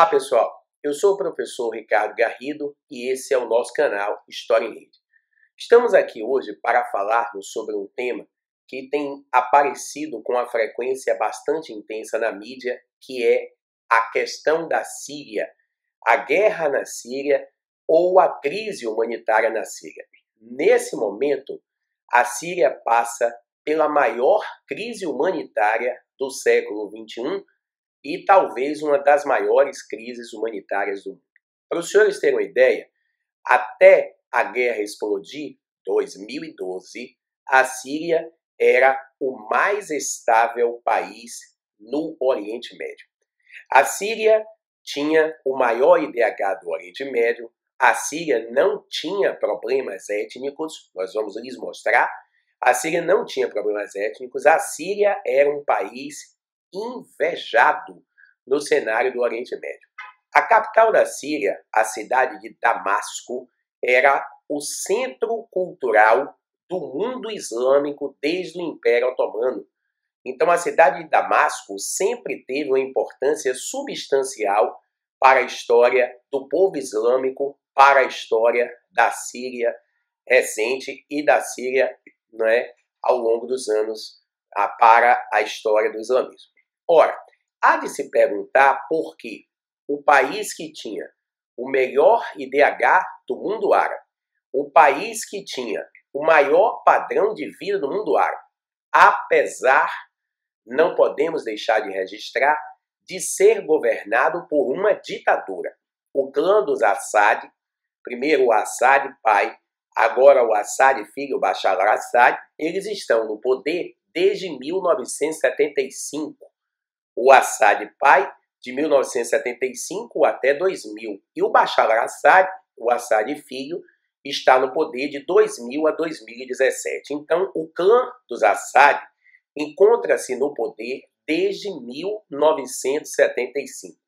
Olá pessoal, eu sou o professor Ricardo Garrido e esse é o nosso canal História em Rede. Estamos aqui hoje para falarmos sobre um tema que tem aparecido com uma frequência bastante intensa na mídia, que é a questão da Síria, a guerra na Síria ou a crise humanitária na Síria. Nesse momento, a Síria passa pela maior crise humanitária do século XXI e talvez uma das maiores crises humanitárias do mundo. Para os senhores terem uma ideia, até a guerra explodir, 2012, a Síria era o mais estável país no Oriente Médio. A Síria tinha o maior IDH do Oriente Médio, a Síria não tinha problemas étnicos, nós vamos lhes mostrar, a Síria não tinha problemas étnicos, a Síria era um país invejado no cenário do Oriente Médio. A capital da Síria, a cidade de Damasco, era o centro cultural do mundo islâmico desde o Império Otomano. Então a cidade de Damasco sempre teve uma importância substancial para a história do povo islâmico, para a história da Síria recente e da Síria, ao longo dos anos, para a história do islamismo. Ora, há de se perguntar por que o país que tinha o melhor IDH do mundo árabe, o país que tinha o maior padrão de vida do mundo árabe, apesar, não podemos deixar de registrar, de ser governado por uma ditadura. O clã dos Assad, primeiro o Assad pai, agora o Assad filho, Bashar al-Assad, eles estão no poder desde 1975. O Assad pai, de 1975 até 2000. E o Bashar al-Assad, o Assad filho, está no poder de 2000 a 2017. Então, o clã dos Assad encontra-se no poder desde 1975.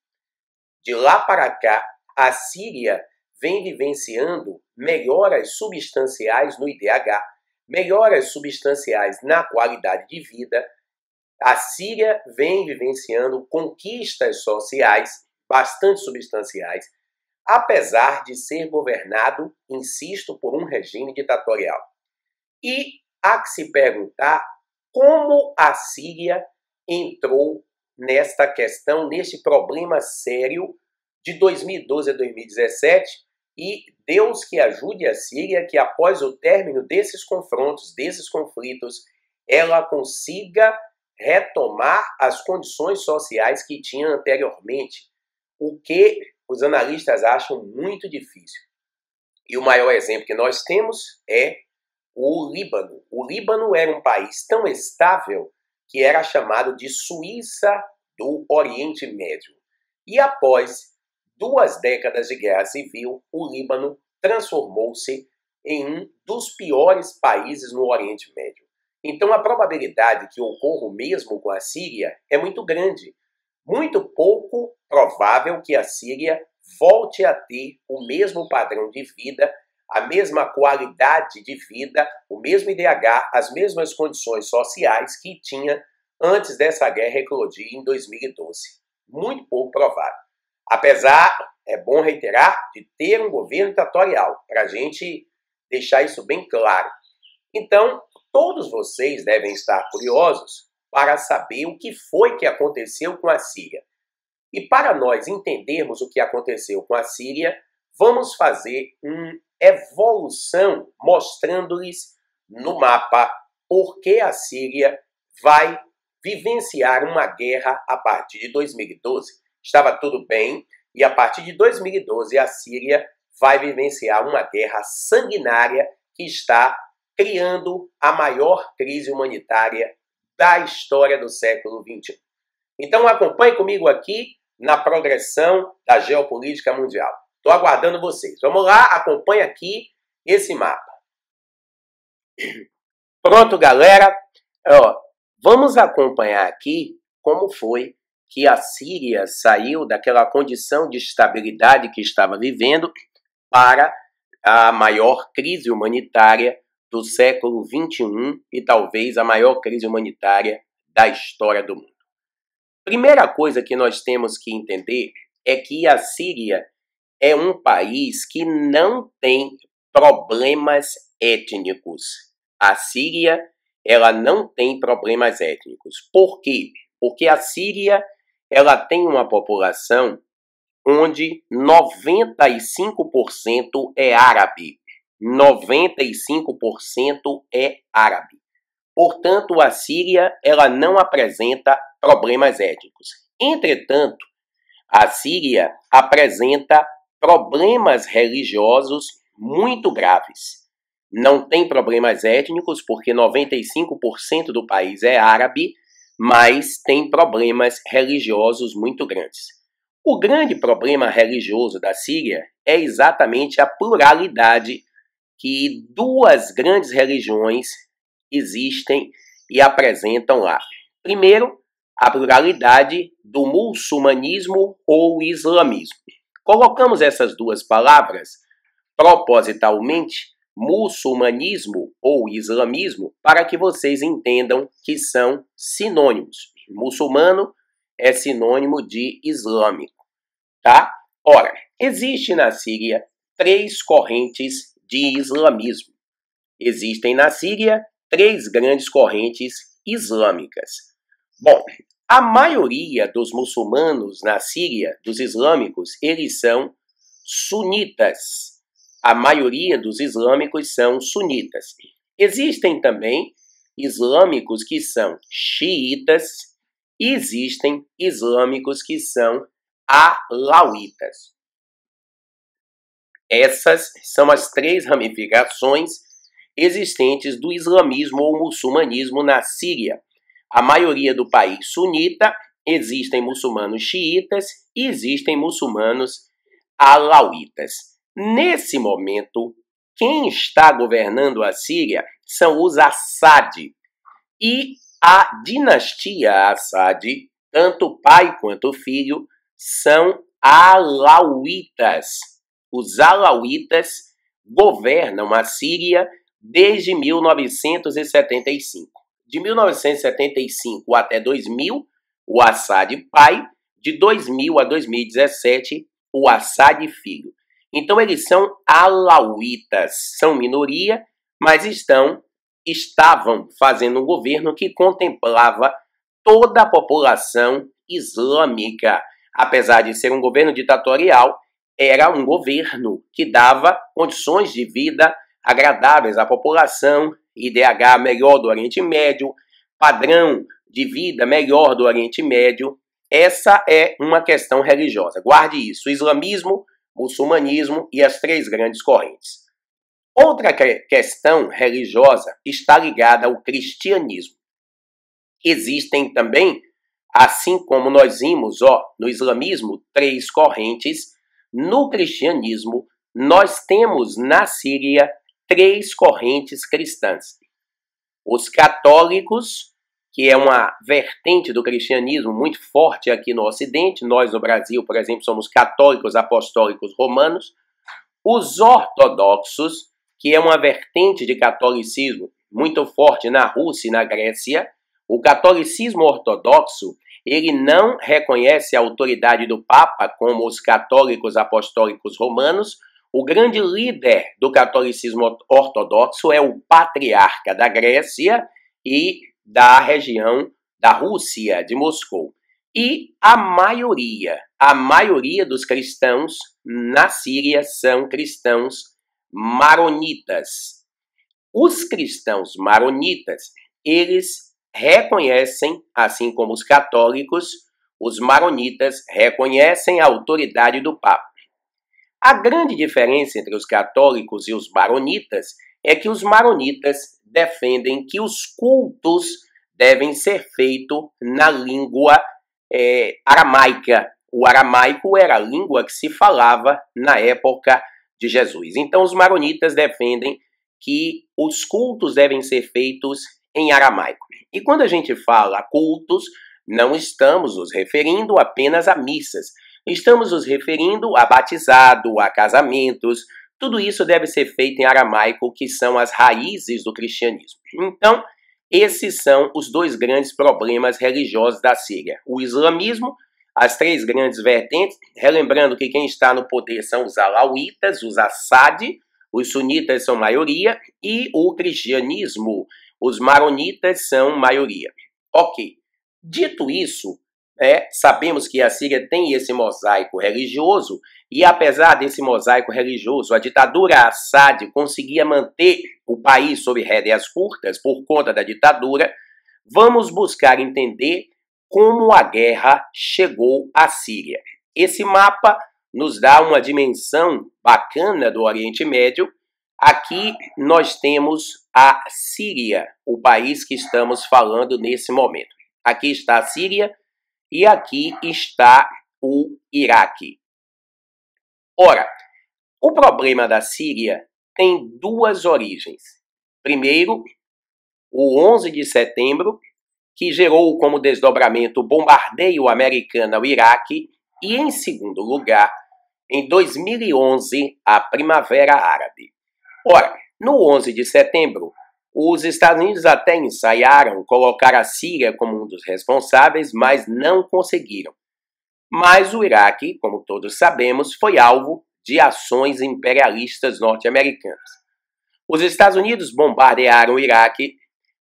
De lá para cá, a Síria vem vivenciando melhoras substanciais no IDH, melhoras substanciais na qualidade de vida. A Síria vem vivenciando conquistas sociais bastante substanciais, apesar de ser governado, insisto, por um regime ditatorial. E há que se perguntar como a Síria entrou nesta questão, neste problema sério de 2012 a 2017, e Deus que ajude a Síria que após o término desses confrontos, desses conflitos, ela consiga retomar as condições sociais que tinha anteriormente, o que os analistas acham muito difícil. E o maior exemplo que nós temos é o Líbano. O Líbano era um país tão estável que era chamado de Suíça do Oriente Médio. E após 2 décadas de guerra civil, o Líbano transformou-se em um dos piores países no Oriente Médio. Então a probabilidade que ocorra o mesmo com a Síria é muito grande. Muito pouco provável que a Síria volte a ter o mesmo padrão de vida, a mesma qualidade de vida, o mesmo IDH, as mesmas condições sociais que tinha antes dessa guerra eclodir em 2012. Muito pouco provável. Apesar, é bom reiterar, de ter um governo ditatorial, para a gente deixar isso bem claro. Então, todos vocês devem estar curiosos para saber o que foi que aconteceu com a Síria. E para nós entendermos o que aconteceu com a Síria, vamos fazer uma evolução mostrando-lhes no mapa por que a Síria vai vivenciar uma guerra a partir de 2012. Estava tudo bem e a partir de 2012 a Síria vai vivenciar uma guerra sanguinária que está criando a maior crise humanitária da história do século XXI. Então acompanhe comigo aqui na progressão da geopolítica mundial. Estou aguardando vocês. Vamos lá, acompanhe aqui esse mapa. Pronto, galera. Vamos acompanhar aqui como foi que a Síria saiu daquela condição de estabilidade que estava vivendo para a maior crise humanitária do século XXI e talvez a maior crise humanitária da história do mundo. Primeira coisa que nós temos que entender é que a Síria é um país que não tem problemas étnicos. A Síria, ela não tem problemas étnicos. Por quê? Porque a Síria, ela tem uma população onde 95% é árabe. 95% é árabe. Portanto, a Síria, ela não apresenta problemas étnicos. Entretanto, a Síria apresenta problemas religiosos muito graves. Não tem problemas étnicos, porque 95% do país é árabe, mas tem problemas religiosos muito grandes. O grande problema religioso da Síria é exatamente a pluralidade que duas grandes religiões existem e apresentam lá. Primeiro, a pluralidade do muçulmanismo ou islamismo. Colocamos essas duas palavras propositalmente, muçulmanismo ou islamismo, para que vocês entendam que são sinônimos. Muçulmano é sinônimo de islâmico, tá? Ora, existe na Síria 3 correntes de islamismo. Existem na Síria 3 grandes correntes islâmicas. Bom, a maioria dos muçulmanos na Síria, dos islâmicos, eles são sunitas. A maioria dos islâmicos são sunitas. Existem também islâmicos que são xiitas e existem islâmicos que são alauítas. Essas são as 3 ramificações existentes do islamismo ou muçulmanismo na Síria. A maioria do país sunita, existem muçulmanos xiitas e existem muçulmanos alauítas. Nesse momento, quem está governando a Síria são os Assad. E a dinastia Assad, tanto o pai quanto o filho, são alauítas. Os alauítas governam a Síria desde 1975. De 1975 até 2000, o Assad pai. De 2000 a 2017, o Assad filho. Então eles são alauítas, são minoria, mas estavam fazendo um governo que contemplava toda a população islâmica. Apesar de ser um governo ditatorial, era um governo que dava condições de vida agradáveis à população, IDH melhor do Oriente Médio, padrão de vida melhor do Oriente Médio. Essa é uma questão religiosa. Guarde isso: islamismo, muçulmanismo e as 3 grandes correntes. Outra questão religiosa está ligada ao cristianismo. Existem também, assim como nós vimos no islamismo, 3 correntes. No cristianismo, nós temos na Síria 3 correntes cristãs. Os católicos, que é uma vertente do cristianismo muito forte aqui no Ocidente. Nós, no Brasil, por exemplo, somos católicos apostólicos romanos. Os ortodoxos, que é uma vertente de catolicismo muito forte na Rússia e na Grécia. O catolicismo ortodoxo, ele não reconhece a autoridade do Papa como os católicos apostólicos romanos. O grande líder do catolicismo ortodoxo é o patriarca da Grécia e da região da Rússia, de Moscou. E a maioria dos cristãos na Síria são cristãos maronitas. Os cristãos maronitas, eles reconhecem, assim como os católicos, os maronitas reconhecem a autoridade do Papa. A grande diferença entre os católicos e os maronitas é que os maronitas defendem que os cultos devem ser feitos na língua aramaica. O aramaico era a língua que se falava na época de Jesus. Então, os maronitas defendem que os cultos devem ser feitos em aramaico. E quando a gente fala cultos, não estamos nos referindo apenas a missas. Estamos nos referindo a batizado, a casamentos. Tudo isso deve ser feito em aramaico, que são as raízes do cristianismo. Então, esses são os 2 grandes problemas religiosos da Síria: o islamismo, as três grandes vertentes, relembrando que quem está no poder são os alauítas, os Assad, os sunitas são maioria, e o cristianismo, os maronitas são maioria. Ok. Dito isso, sabemos que a Síria tem esse mosaico religioso, e apesar desse mosaico religioso, a ditadura Assad conseguia manter o país sob rédeas curtas por conta da ditadura. Vamos buscar entender como a guerra chegou à Síria. Esse mapa nos dá uma dimensão bacana do Oriente Médio. Aqui nós temos a Síria, o país que estamos falando nesse momento. Aqui está a Síria e aqui está o Iraque. Ora, o problema da Síria tem duas origens. Primeiro, o 11 de setembro, que gerou como desdobramento o bombardeio americano ao Iraque, e, em segundo lugar, em 2011, a Primavera Árabe. Ora, no 11 de setembro, os Estados Unidos até ensaiaram colocar a Síria como um dos responsáveis, mas não conseguiram. Mas o Iraque, como todos sabemos, foi alvo de ações imperialistas norte-americanas. Os Estados Unidos bombardearam o Iraque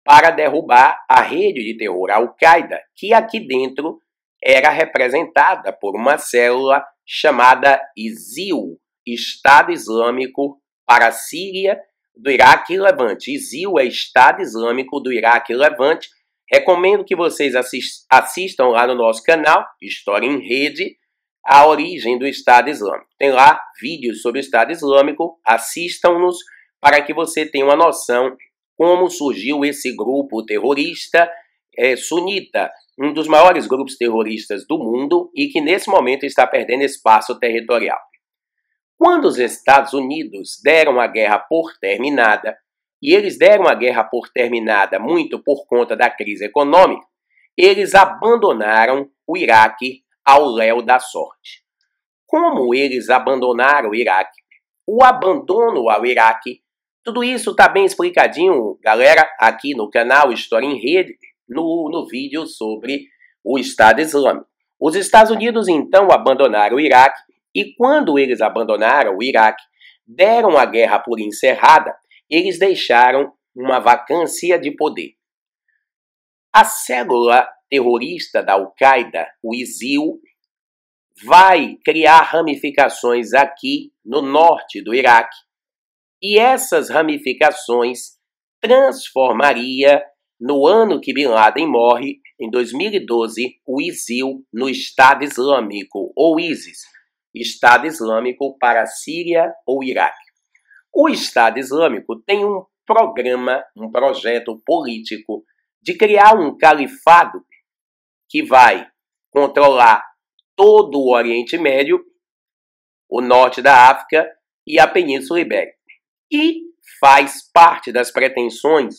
para derrubar a rede de terror Al-Qaeda, que aqui dentro era representada por uma célula chamada ISIL, Estado Islâmico para a Síria, do Iraque e Levante. ISIL é Estado Islâmico do Iraque e Levante. Recomendo que vocês assistam lá no nosso canal, História em Rede, a origem do Estado Islâmico. Tem lá vídeos sobre o Estado Islâmico, assistam-nos para que você tenha uma noção como surgiu esse grupo terrorista sunita, um dos maiores grupos terroristas do mundo e que nesse momento está perdendo espaço territorial. Quando os Estados Unidos deram a guerra por terminada, e eles deram a guerra por terminada muito por conta da crise econômica, eles abandonaram o Iraque ao léu da sorte. Como eles abandonaram o Iraque? O abandono ao Iraque, tudo isso está bem explicadinho, galera, aqui no canal História em Rede, no vídeo sobre o Estado Islâmico. Os Estados Unidos, então, abandonaram o Iraque, e quando eles abandonaram o Iraque, deram a guerra por encerrada, eles deixaram uma vacância de poder. A célula terrorista da Al-Qaeda, o ISIL, vai criar ramificações aqui no norte do Iraque, e essas ramificações transformaria, no ano que Bin Laden morre, em 2012, o ISIL no Estado Islâmico, ou ISIS, Estado Islâmico para a Síria ou Iraque. O Estado Islâmico tem um programa, um projeto político de criar um califado que vai controlar todo o Oriente Médio, o norte da África e a Península Ibérica. E faz parte das pretensões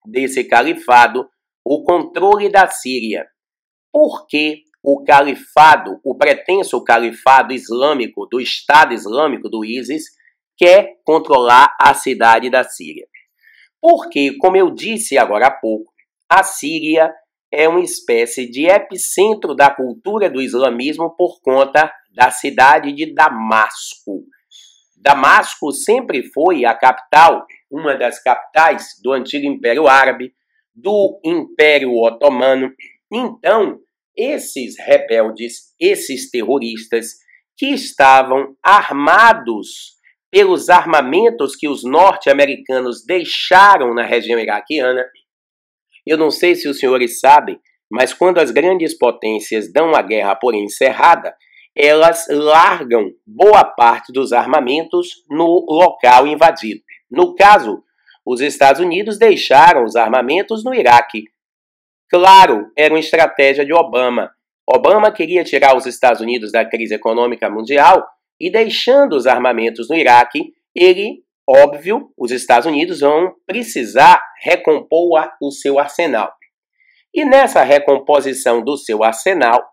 desse califado o controle da Síria. Porque o califado, o pretenso califado islâmico do Estado Islâmico do ISIS, quer controlar a cidade da Síria. Porque, como eu disse agora há pouco, a Síria é uma espécie de epicentro da cultura do islamismo por conta da cidade de Damasco. Damasco sempre foi a capital, uma das capitais do antigo Império Árabe, do Império Otomano. Então, esses rebeldes, esses terroristas que estavam armados pelos armamentos que os norte-americanos deixaram na região iraquiana. Eu não sei se os senhores sabem, mas quando as grandes potências dão a guerra por encerrada, elas largam boa parte dos armamentos no local invadido. No caso, os Estados Unidos deixaram os armamentos no Iraque. Claro, era uma estratégia de Obama. Obama queria tirar os Estados Unidos da crise econômica mundial e deixando os armamentos no Iraque, óbvio, os Estados Unidos vão precisar recompor o seu arsenal. E nessa recomposição do seu arsenal,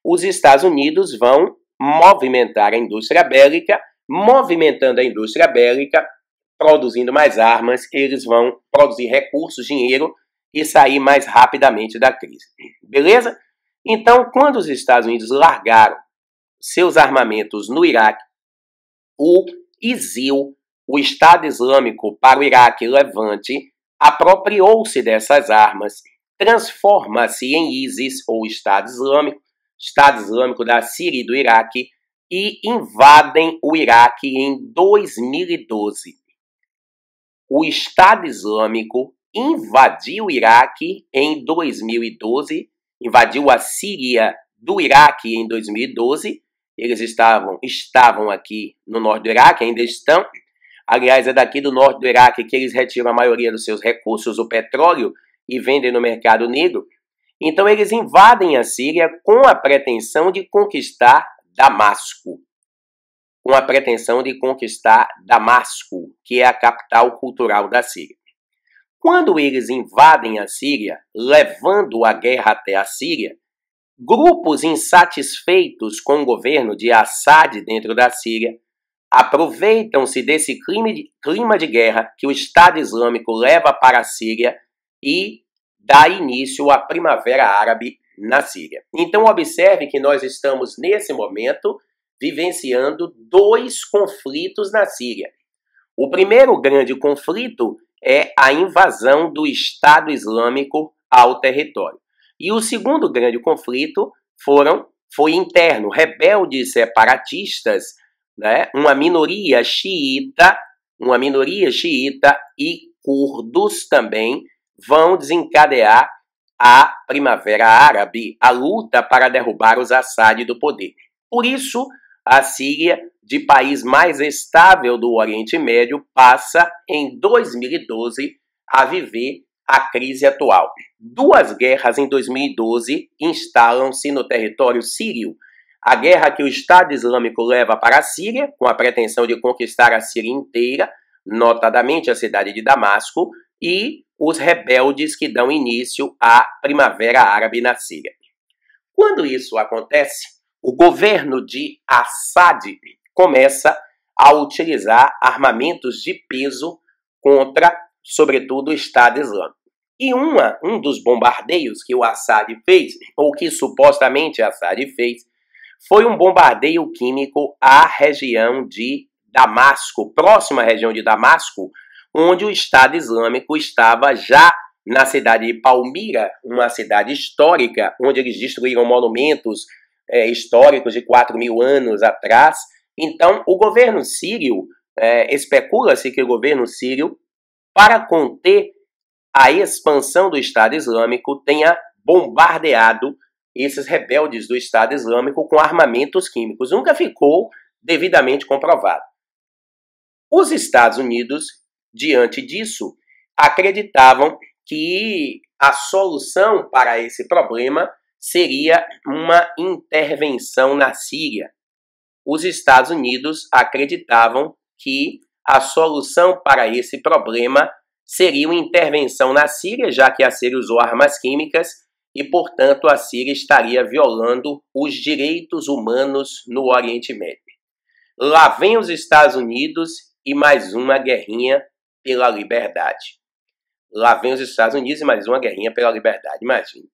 os Estados Unidos vão movimentar a indústria bélica, movimentando a indústria bélica, produzindo mais armas, eles vão produzir recursos, dinheiro e sair mais rapidamente da crise. Beleza? Então, quando os Estados Unidos largaram seus armamentos no Iraque, o ISIL, o Estado Islâmico para o Iraque e Levante, apropriou-se dessas armas, transforma-se em ISIS, ou Estado Islâmico da Síria e do Iraque, e invadem o Iraque em 2012. O Estado Islâmico invadiu o Iraque em 2012, invadiu a Síria do Iraque em 2012. Eles estavam aqui no norte do Iraque, ainda estão. Aliás, é daqui do norte do Iraque que eles retiram a maioria dos seus recursos, o petróleo, e vendem no mercado negro. Então eles invadem a Síria com a pretensão de conquistar Damasco. Com a pretensão de conquistar Damasco, que é a capital cultural da Síria. Quando eles invadem a Síria, levando a guerra até a Síria, grupos insatisfeitos com o governo de Assad dentro da Síria aproveitam-se desse clima de guerra que o Estado Islâmico leva para a Síria e dá início à Primavera Árabe na Síria. Então observe que nós estamos nesse momento vivenciando dois conflitos na Síria. O primeiro grande conflito é a invasão do Estado Islâmico ao território. E o segundo grande conflito foi interno, rebeldes separatistas, né? Uma minoria xiita e curdos também vão desencadear a Primavera Árabe, a luta para derrubar os Assad do poder. Por isso, a Síria, de país mais estável do Oriente Médio, passa em 2012 a viver a crise atual. Duas guerras em 2012 instalam-se no território sírio. A guerra que o Estado Islâmico leva para a Síria, com a pretensão de conquistar a Síria inteira, notadamente a cidade de Damasco, e os rebeldes que dão início à Primavera Árabe na Síria. Quando isso acontece, o governo de Assad começa a utilizar armamentos de peso contra, sobretudo, o Estado Islâmico. E um dos bombardeios que o Assad fez, ou que supostamente Assad fez, foi um bombardeio químico à região de Damasco, próxima à região de Damasco, onde o Estado Islâmico estava já na cidade de Palmira, uma cidade histórica, onde eles destruíram monumentos históricos de 4.000 anos atrás. Então, o governo sírio, especula-se que o governo sírio, para conter a expansão do Estado Islâmico, tenha bombardeado esses rebeldes do Estado Islâmico com armamentos químicos. Nunca ficou devidamente comprovado. Os Estados Unidos, diante disso, acreditavam que a solução para esse problema seria uma intervenção na Síria. Os Estados Unidos acreditavam que a solução para esse problema seria uma intervenção na Síria, já que a Síria usou armas químicas e, portanto, a Síria estaria violando os direitos humanos no Oriente Médio. Lá vem os Estados Unidos e mais uma guerrinha pela liberdade. Lá vem os Estados Unidos e mais uma guerrinha pela liberdade, imagine.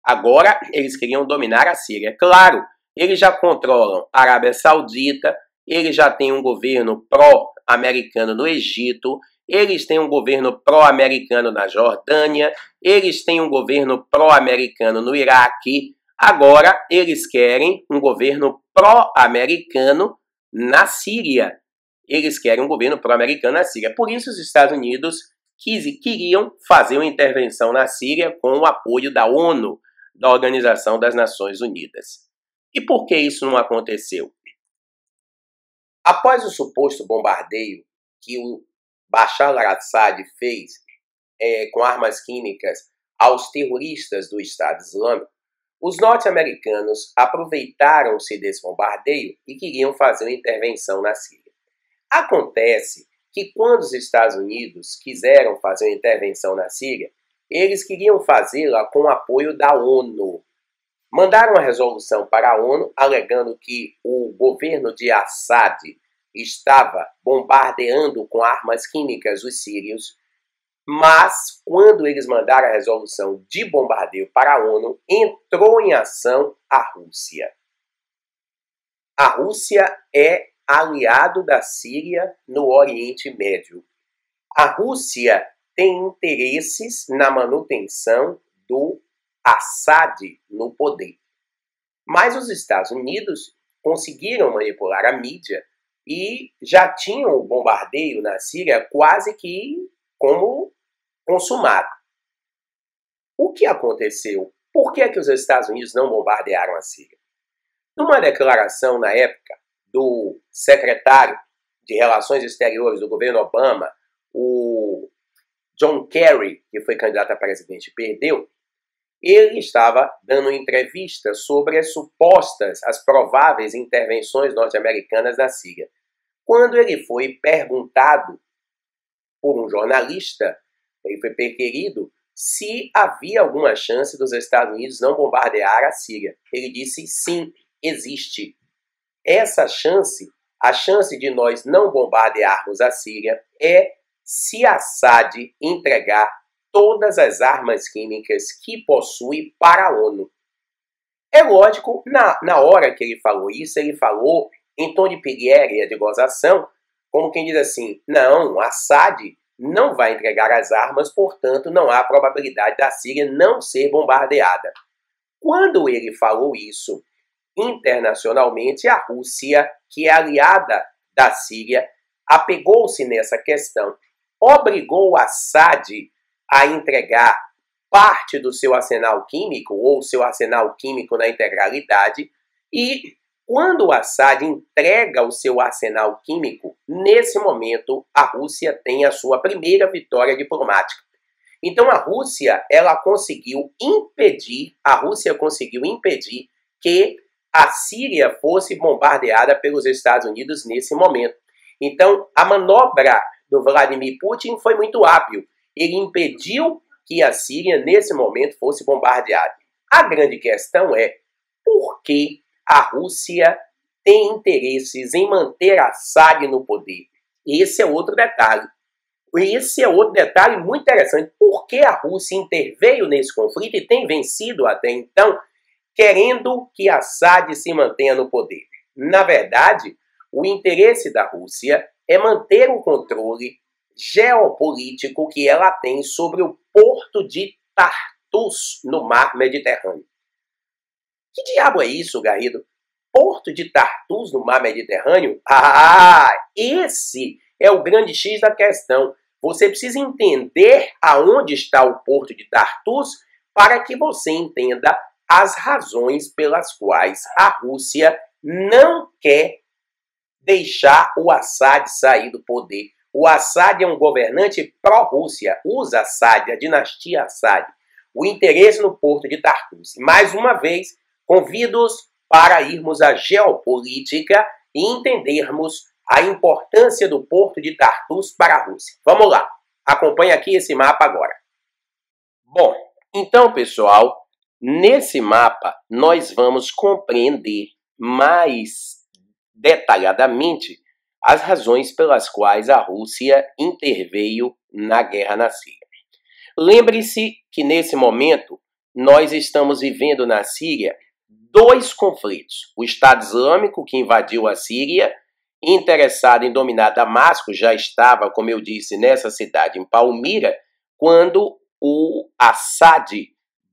Agora, eles queriam dominar a Síria. Claro, eles já controlam a Arábia Saudita, eles já têm um governo pró-americano no Egito, eles têm um governo pró-americano na Jordânia, eles têm um governo pró-americano no Iraque. Agora, eles querem um governo pró-americano na Síria. Eles querem um governo pró-americano na Síria. Por isso, os Estados Unidos queriam fazer uma intervenção na Síria com o apoio da ONU, da Organização das Nações Unidas. E por que isso não aconteceu? Após o suposto bombardeio que o Bashar al-Assad fez com armas químicas aos terroristas do Estado Islâmico, os norte-americanos aproveitaram-se desse bombardeio e queriam fazer uma intervenção na Síria. Acontece que quando os Estados Unidos quiseram fazer uma intervenção na Síria, eles queriam fazê-la com o apoio da ONU. Mandaram uma resolução para a ONU alegando que o governo de Assad estava bombardeando com armas químicas os sírios, Mas, quando eles mandaram a resolução de bombardeio para a ONU, entrou em ação a Rússia. A Rússia é aliado da Síria no Oriente Médio. A Rússia tem interesses na manutenção do Assad no poder. Mas os Estados Unidos conseguiram manipular a mídia e já tinham o bombardeio na Síria quase que como consumado. O que aconteceu? Por que os Estados Unidos não bombardearam a Síria? Numa declaração na época do secretário de Relações Exteriores do governo Obama, o John Kerry, que foi candidato a presidente e perdeu, ele estava dando entrevista sobre as prováveis intervenções norte-americanas na Síria. Quando ele foi perguntado por um jornalista, ele foi perquirido, se havia alguma chance dos Estados Unidos não bombardear a Síria. Ele disse sim, existe. Essa chance, a chance de nós não bombardearmos a Síria é se Assad entregar todas as armas químicas que possui para a ONU. É lógico, na hora que ele falou isso, ele falou em tom de pilhéria, de gozação, como quem diz assim, não, Assad não vai entregar as armas, portanto não há probabilidade da Síria não ser bombardeada. Quando ele falou isso, internacionalmente, a Rússia, que é aliada da Síria, apegou-se nessa questão, obrigou Assad a entregar parte do seu arsenal químico, ou seu arsenal químico na integralidade, e quando o Assad entrega o seu arsenal químico, nesse momento a Rússia tem a sua primeira vitória diplomática. Então a Rússia conseguiu impedir que a Síria fosse bombardeada pelos Estados Unidos nesse momento. Então a manobra do Vladimir Putin foi muito hábil. Ele impediu que a Síria nesse momento fosse bombardeada. A grande questão é por que a Rússia tem interesses em manter Assad no poder. Esse é outro detalhe. Esse é outro detalhe muito interessante. Por que a Rússia interveio nesse conflito e tem vencido até então, querendo que Assad se mantenha no poder? Na verdade, o interesse da Rússia é manter o controle geopolítico que ela tem sobre o porto de Tartus, no mar Mediterrâneo. Que diabo é isso, Garrido? Porto de Tartus no mar Mediterrâneo? Esse é o grande X da questão. Você precisa entender aonde está o porto de Tartus para que você entenda as razões pelas quais a Rússia não quer deixar o Assad sair do poder. O Assad é um governante pró-Rússia. Os Assad, a dinastia Assad. O interesse no porto de Tartus. Mais uma vez, convido-os para irmos à geopolítica e entendermos a importância do porto de Tartus para a Rússia. Vamos lá, acompanhe aqui esse mapa agora. Bom, então pessoal, nesse mapa nós vamos compreender mais detalhadamente as razões pelas quais a Rússia interveio na guerra na Síria. Lembre-se que nesse momento nós estamos vivendo na Síria dois conflitos. O Estado Islâmico, que invadiu a Síria, interessado em dominar Damasco, já estava, como eu disse, nessa cidade, em Palmira, quando o Assad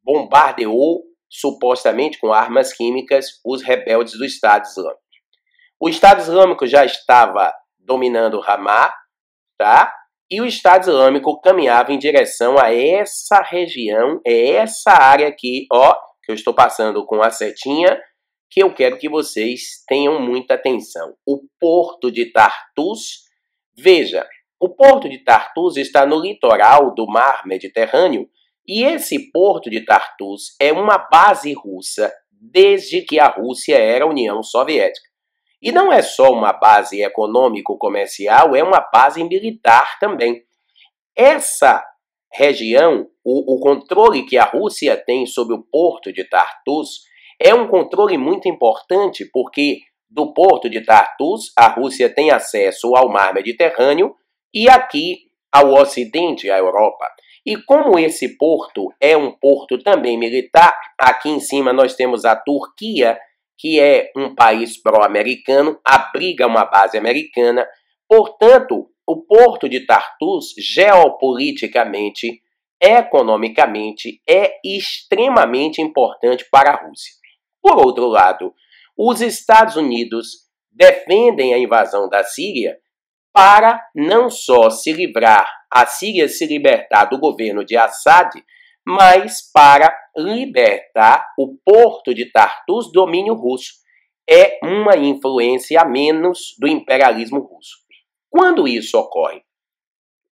bombardeou, supostamente com armas químicas, os rebeldes do Estado Islâmico. O Estado Islâmico já estava dominando Ramá, tá? E o Estado Islâmico caminhava em direção a essa região, essa área aqui, ó, que eu estou passando com a setinha, que eu quero que vocês tenham muita atenção. O porto de Tartus, veja, o porto de Tartus está no litoral do mar Mediterrâneo e esse porto de Tartus é uma base russa desde que a Rússia era a União Soviética. E não é só uma base econômico-comercial, é uma base militar também. Essa região, o controle que a Rússia tem sobre o porto de Tartus é um controle muito importante porque do porto de Tartus a Rússia tem acesso ao mar Mediterrâneo e aqui ao Ocidente e à Europa. E como esse porto é um porto também militar, aqui em cima nós temos a Turquia, que é um país pró-americano, abriga uma base americana. Portanto, o porto de Tartus, geopoliticamente, economicamente, é extremamente importante para a Rússia. Por outro lado, os Estados Unidos defendem a invasão da Síria para não só a Síria se libertar do governo de Assad, mas para libertar o porto de Tartus do domínio russo. É uma influência a menos do imperialismo russo. Quando isso ocorre,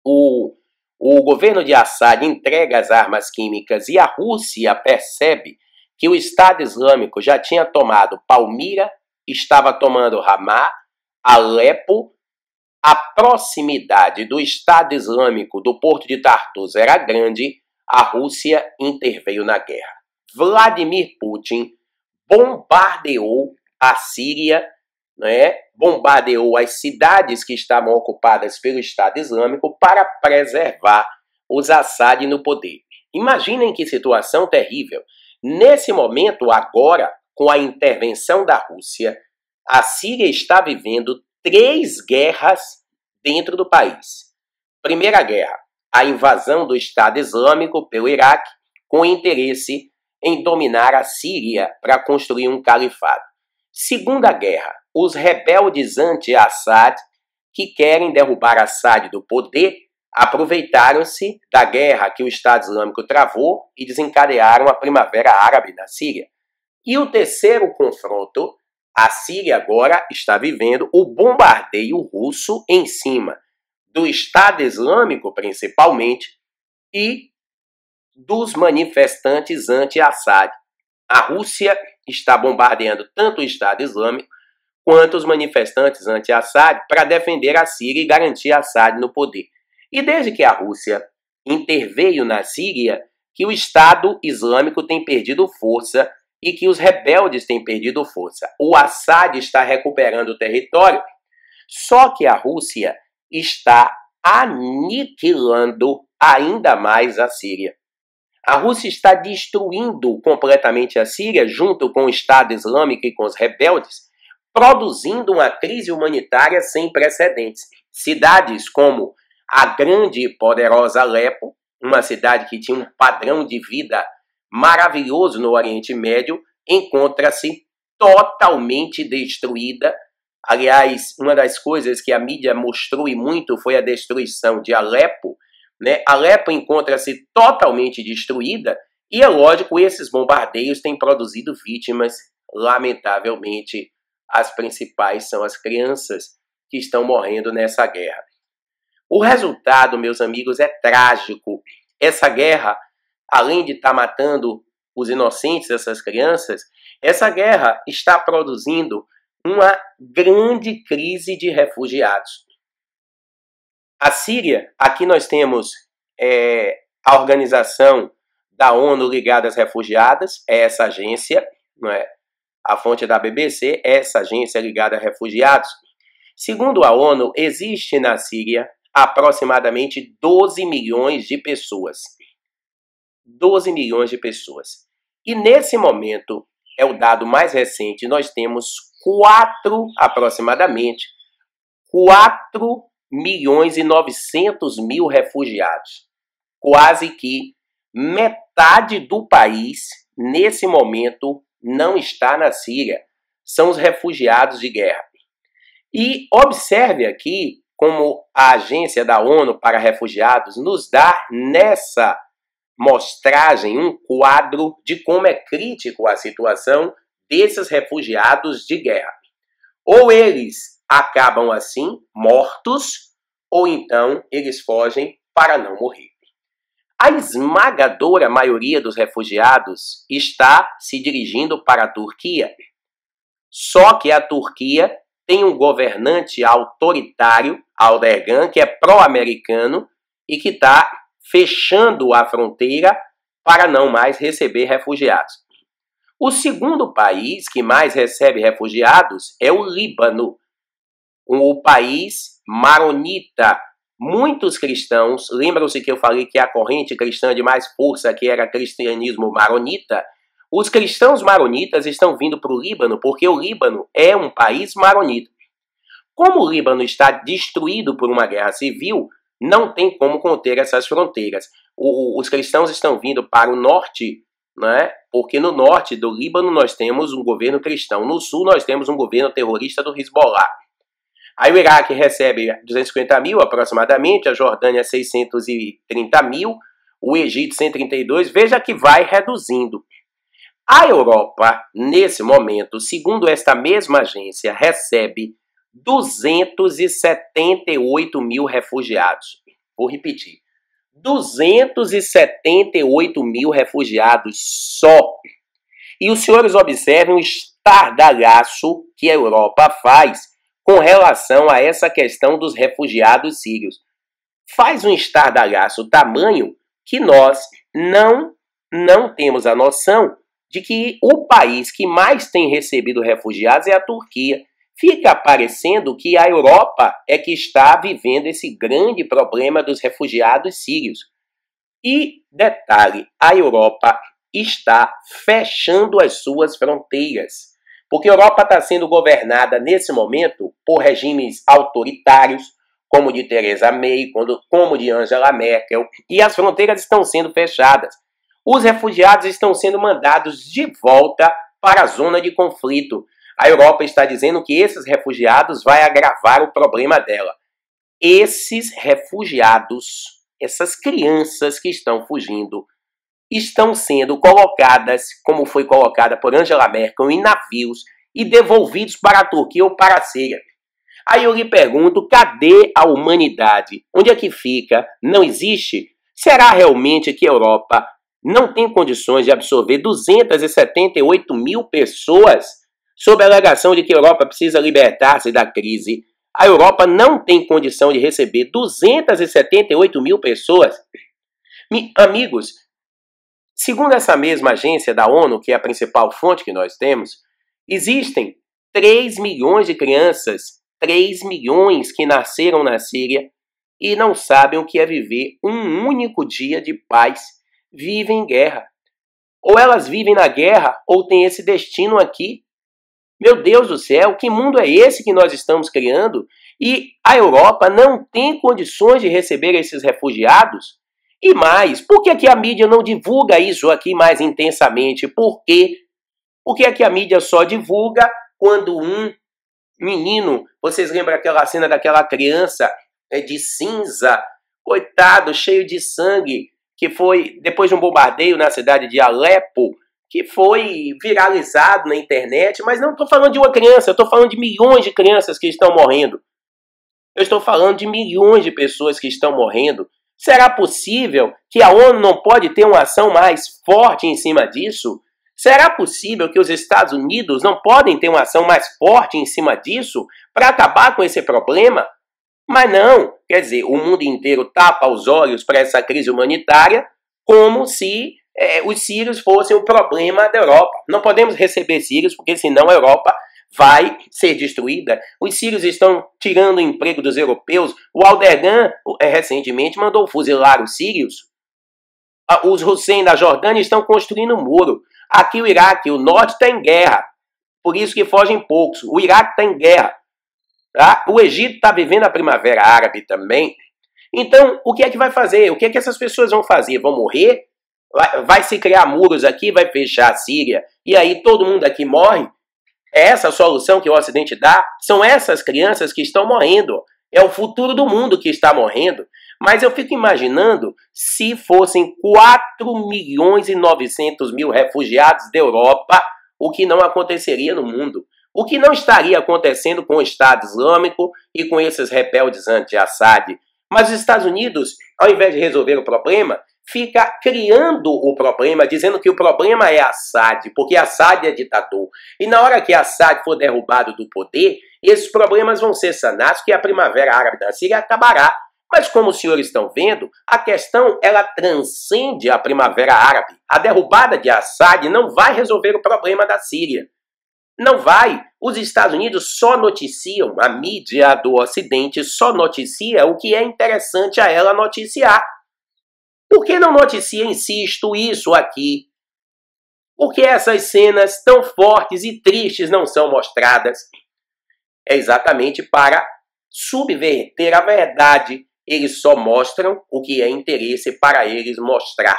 o governo de Assad entrega as armas químicas e a Rússia percebe que o Estado Islâmico já tinha tomado Palmira, estava tomando Ramá, Alepo. A proximidade do Estado Islâmico do porto de Tartus era grande, a Rússia interveio na guerra. Vladimir Putin bombardeou a Síria, bombardeou as cidades que estavam ocupadas pelo Estado Islâmico para preservar os Assad no poder. Imaginem que situação terrível. Nesse momento, agora, com a intervenção da Rússia, a Síria está vivendo 3 guerras dentro do país. Primeira guerra, a invasão do Estado Islâmico pelo Iraque, com interesse em dominar a Síria para construir um califado. Segunda guerra, os rebeldes anti-Assad, que querem derrubar Assad do poder, aproveitaram-se da guerra que o Estado Islâmico travou e desencadearam a Primavera Árabe na Síria. E o terceiro confronto, a Síria agora está vivendo o bombardeio russo em cima do Estado Islâmico, principalmente, e dos manifestantes anti-Assad. A Rússia está bombardeando tanto o Estado Islâmico quanto os manifestantes anti-Assad para defender a Síria e garantir Assad no poder. E desde que a Rússia interveio na Síria, que o Estado Islâmico tem perdido força e que os rebeldes têm perdido força. O Assad está recuperando o território, só que a Rússia está aniquilando ainda mais a Síria. A Rússia está destruindo completamente a Síria, junto com o Estado Islâmico e com os rebeldes, produzindo uma crise humanitária sem precedentes. Cidades como a grande e poderosa Alepo, uma cidade que tinha um padrão de vida maravilhoso no Oriente Médio, encontra-se totalmente destruída. Aliás, uma das coisas que a mídia mostrou e muito foi a destruição de Alepo. Alepo encontra-se totalmente destruída e, é lógico, esses bombardeios têm produzido vítimas. Lamentavelmente, as principais são as crianças que estão morrendo nessa guerra. O resultado, meus amigos, é trágico. Essa guerra, além de estar matando os inocentes, essas crianças, essa guerra está produzindo uma grande crise de refugiados. A Síria, aqui nós temos a organização da ONU ligada às refugiadas, é essa agência, não é? A fonte da BBC é essa agência ligada a refugiados. Segundo a ONU, existe na Síria aproximadamente 12 milhões de pessoas. 12 milhões de pessoas. E nesse momento, é o dado mais recente, nós temos aproximadamente 4 milhões e 900 mil refugiados. Quase que metade do país, nesse momento, não está na Síria. São os refugiados de guerra. E observe aqui como a agência da ONU para refugiados nos dá nessa mostragem um quadro de como é crítico a situação desses refugiados de guerra. Ou eles acabam assim, mortos, ou então eles fogem para não morrer. A esmagadora maioria dos refugiados está se dirigindo para a Turquia. Só que a Turquia tem um governante autoritário, Erdogan, que é pró-americano e que está fechando a fronteira para não mais receber refugiados. O segundo país que mais recebe refugiados é o Líbano, o país maronita, muitos cristãos, lembram-se que eu falei que a corrente cristã de mais força, que era cristianismo maronita, os cristãos maronitas estão vindo para o Líbano, porque o Líbano é um país maronita. Como o Líbano está destruído por uma guerra civil, não tem como conter essas fronteiras. Os cristãos estão vindo para o norte, né? Porque no norte do Líbano nós temos um governo cristão, no sul nós temos um governo terrorista do Hezbollah. Aí o Iraque recebe 250 mil aproximadamente, a Jordânia 630 mil, o Egito 132, veja que vai reduzindo. A Europa, nesse momento, segundo esta mesma agência, recebe 278 mil refugiados. Vou repetir. 278 mil refugiados só. E os senhores observem o estardalhaço que a Europa faz com relação a essa questão dos refugiados sírios. Faz um estardalhaço tamanho que nós não temos a noção de que o país que mais tem recebido refugiados é a Turquia. Fica parecendo que a Europa é que está vivendo esse grande problema dos refugiados sírios. E, detalhe, a Europa está fechando as suas fronteiras. Porque a Europa está sendo governada, nesse momento, por regimes autoritários, como de Theresa May, como de Angela Merkel, e as fronteiras estão sendo fechadas. Os refugiados estão sendo mandados de volta para a zona de conflito. A Europa está dizendo que esses refugiados vão agravar o problema dela. Esses refugiados, essas crianças que estão fugindo, estão sendo colocadas, como foi colocada por Angela Merkel, em navios e devolvidos para a Turquia ou para a Síria. Aí eu lhe pergunto, cadê a humanidade? Onde é que fica? Não existe? Será realmente que a Europa não tem condições de absorver 278 mil pessoas sob a alegação de que a Europa precisa libertar-se da crise? A Europa não tem condição de receber 278 mil pessoas? Amigos, segundo essa mesma agência da ONU, que é a principal fonte que nós temos, existem 3 milhões de crianças, 3 milhões que nasceram na Síria e não sabem o que é viver um único dia de paz, vivem em guerra. Ou elas vivem na guerra, ou têm esse destino aqui. Meu Deus do céu, que mundo é esse que nós estamos criando? E a Europa não tem condições de receber esses refugiados? E mais, por que a mídia não divulga isso aqui mais intensamente? Por quê? Por que a mídia só divulga quando um menino, vocês lembram aquela cena daquela criança de cinza, coitado, cheio de sangue, que foi depois de um bombardeio na cidade de Alepo, que foi viralizado na internet, mas não estou falando de uma criança, eu estou falando de milhões de crianças que estão morrendo. Eu estou falando de milhões de pessoas que estão morrendo. Será possível que a ONU não pode ter uma ação mais forte em cima disso? Será possível que os Estados Unidos não podem ter uma ação mais forte em cima disso para acabar com esse problema? Mas não, quer dizer, o mundo inteiro tapa os olhos para essa crise humanitária como se os sírios fossem o problema da Europa. Não podemos receber sírios porque senão a Europa vai ser destruída. Os sírios estão tirando o emprego dos europeus. O Erdogan recentemente mandou fuzilar os sírios. Os Hussein da Jordânia estão construindo um muro. Aqui o Iraque, o norte está em guerra. Por isso que fogem poucos. O Iraque está em guerra. Tá? O Egito está vivendo a primavera árabe também. Então, o que é que vai fazer? O que é que essas pessoas vão fazer? Vão morrer? Vai se criar muros aqui, vai fechar a Síria, e aí todo mundo aqui morre? É essa a solução que o Ocidente dá? São essas crianças que estão morrendo. É o futuro do mundo que está morrendo. Mas eu fico imaginando se fossem 4 milhões e 900 mil refugiados da Europa, o que não aconteceria no mundo. O que não estaria acontecendo com o Estado Islâmico e com esses rebeldes anti-Assad. Mas os Estados Unidos, ao invés de resolver o problema, fica criando o problema, dizendo que o problema é Assad, porque Assad é ditador. E na hora que Assad for derrubado do poder, esses problemas vão ser sanados, que a primavera árabe da Síria acabará. Mas como os senhores estão vendo, a questão ela transcende a primavera árabe. A derrubada de Assad não vai resolver o problema da Síria. Não vai. Os Estados Unidos só noticiam, a mídia do Ocidente só noticia o que é interessante a ela noticiar. Por que não noticia, insisto, isso aqui? Por que essas cenas tão fortes e tristes não são mostradas? É exatamente para subverter a verdade. Eles só mostram o que é interesse para eles mostrar.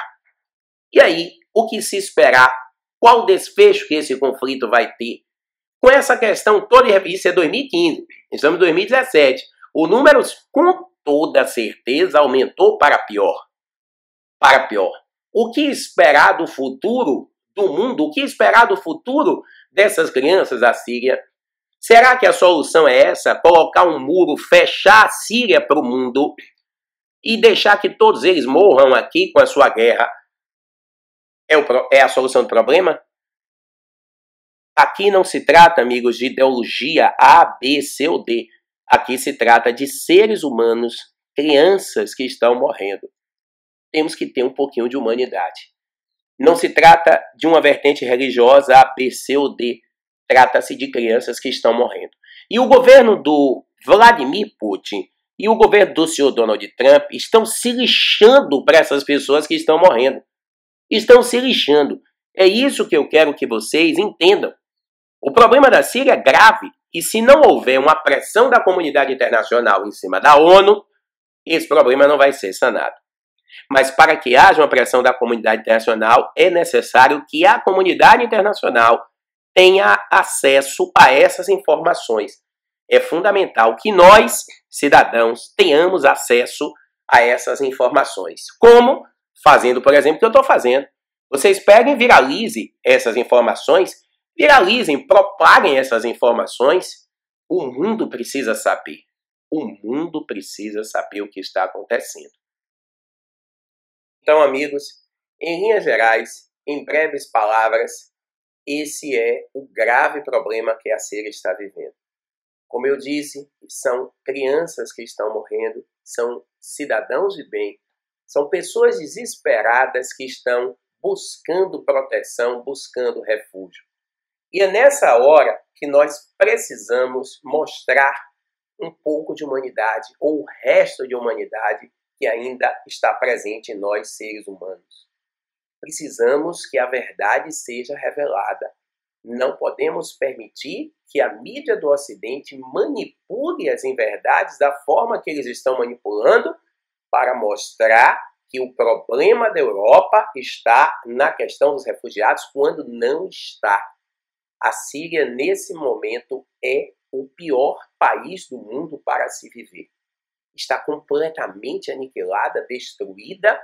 E aí, o que se esperar? Qual o desfecho que esse conflito vai ter? Com essa questão toda, isso é 2015, estamos em 2017. O número, com toda certeza, aumentou para pior. Para pior. O que esperar do futuro do mundo? O que esperar do futuro dessas crianças da Síria? Será que a solução é essa? Colocar um muro, fechar a Síria para o mundo e deixar que todos eles morram aqui com a sua guerra? É a solução do problema? Aqui não se trata, amigos, de ideologia A, B, C ou D. Aqui se trata de seres humanos, crianças que estão morrendo. Temos que ter um pouquinho de humanidade. Não se trata de uma vertente religiosa A, B, C ou D. Trata-se de crianças que estão morrendo. E o governo do Vladimir Putin e o governo do senhor Donald Trump estão se lixando para essas pessoas que estão morrendo. Estão se lixando. É isso que eu quero que vocês entendam. O problema da Síria é grave, e se não houver uma pressão da comunidade internacional em cima da ONU, esse problema não vai ser sanado. Mas para que haja uma pressão da comunidade internacional, é necessário que a comunidade internacional tenha acesso a essas informações. É fundamental que nós, cidadãos, tenhamos acesso a essas informações. Como? Fazendo, por exemplo, o que eu estou fazendo. Vocês peguem e viralizem essas informações, viralizem, propaguem essas informações. O mundo precisa saber. O mundo precisa saber o que está acontecendo. Então, amigos, em linhas gerais, em breves palavras, esse é o grave problema que a Síria está vivendo. Como eu disse, são crianças que estão morrendo, são cidadãos de bem, são pessoas desesperadas que estão buscando proteção, buscando refúgio. E é nessa hora que nós precisamos mostrar um pouco de humanidade, ou o resto de humanidade que ainda está presente em nós, seres humanos. Precisamos que a verdade seja revelada. Não podemos permitir que a mídia do Ocidente manipule as inverdades da forma que eles estão manipulando para mostrar que o problema da Europa está na questão dos refugiados, quando não está. A Síria, nesse momento, é o pior país do mundo para se viver. Está completamente aniquilada, destruída,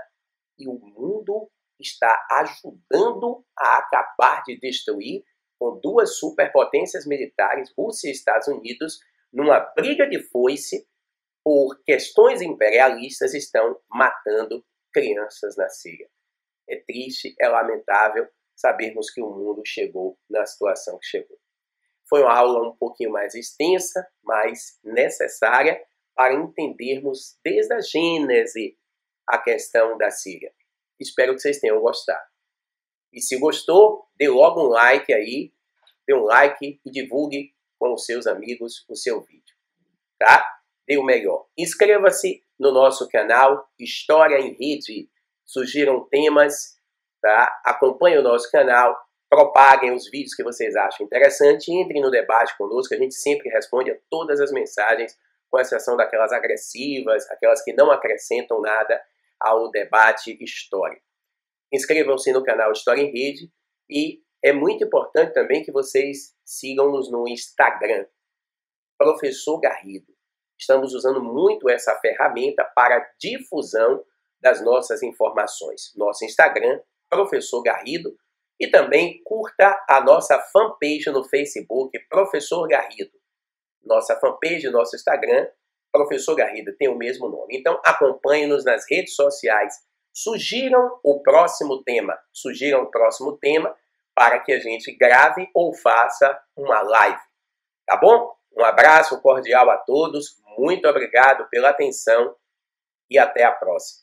e o mundo está ajudando a acabar de destruir com duas superpotências militares, Rússia e Estados Unidos, numa briga de foice por questões imperialistas, estão matando crianças na Síria. É triste, é lamentável sabermos que o mundo chegou na situação que chegou. Foi uma aula um pouquinho mais extensa, mas necessária para entendermos desde a gênese a questão da Síria. Espero que vocês tenham gostado. E se gostou, dê logo um like aí, dê um like e divulgue com os seus amigos o seu vídeo, tá? Dê o melhor. Inscreva-se no nosso canal História em Rede. Sugiram temas, tá? Acompanhe o nosso canal, propaguem os vídeos que vocês acham interessantes, entrem no debate conosco, a gente sempre responde a todas as mensagens, com exceção daquelas agressivas, aquelas que não acrescentam nada ao debate histórico. Inscrevam-se no canal História em Rede e é muito importante também que vocês sigam-nos no Instagram, Professor Garrido. Estamos usando muito essa ferramenta para a difusão das nossas informações. Nosso Instagram, Professor Garrido, e também curta a nossa fanpage no Facebook, Professor Garrido. Nossa fanpage, nosso Instagram, Professor Garrido, tem o mesmo nome. Então, acompanhe-nos nas redes sociais. Sugiram o próximo tema para que a gente grave ou faça uma live. Tá bom? Um abraço cordial a todos, muito obrigado pela atenção e até a próxima.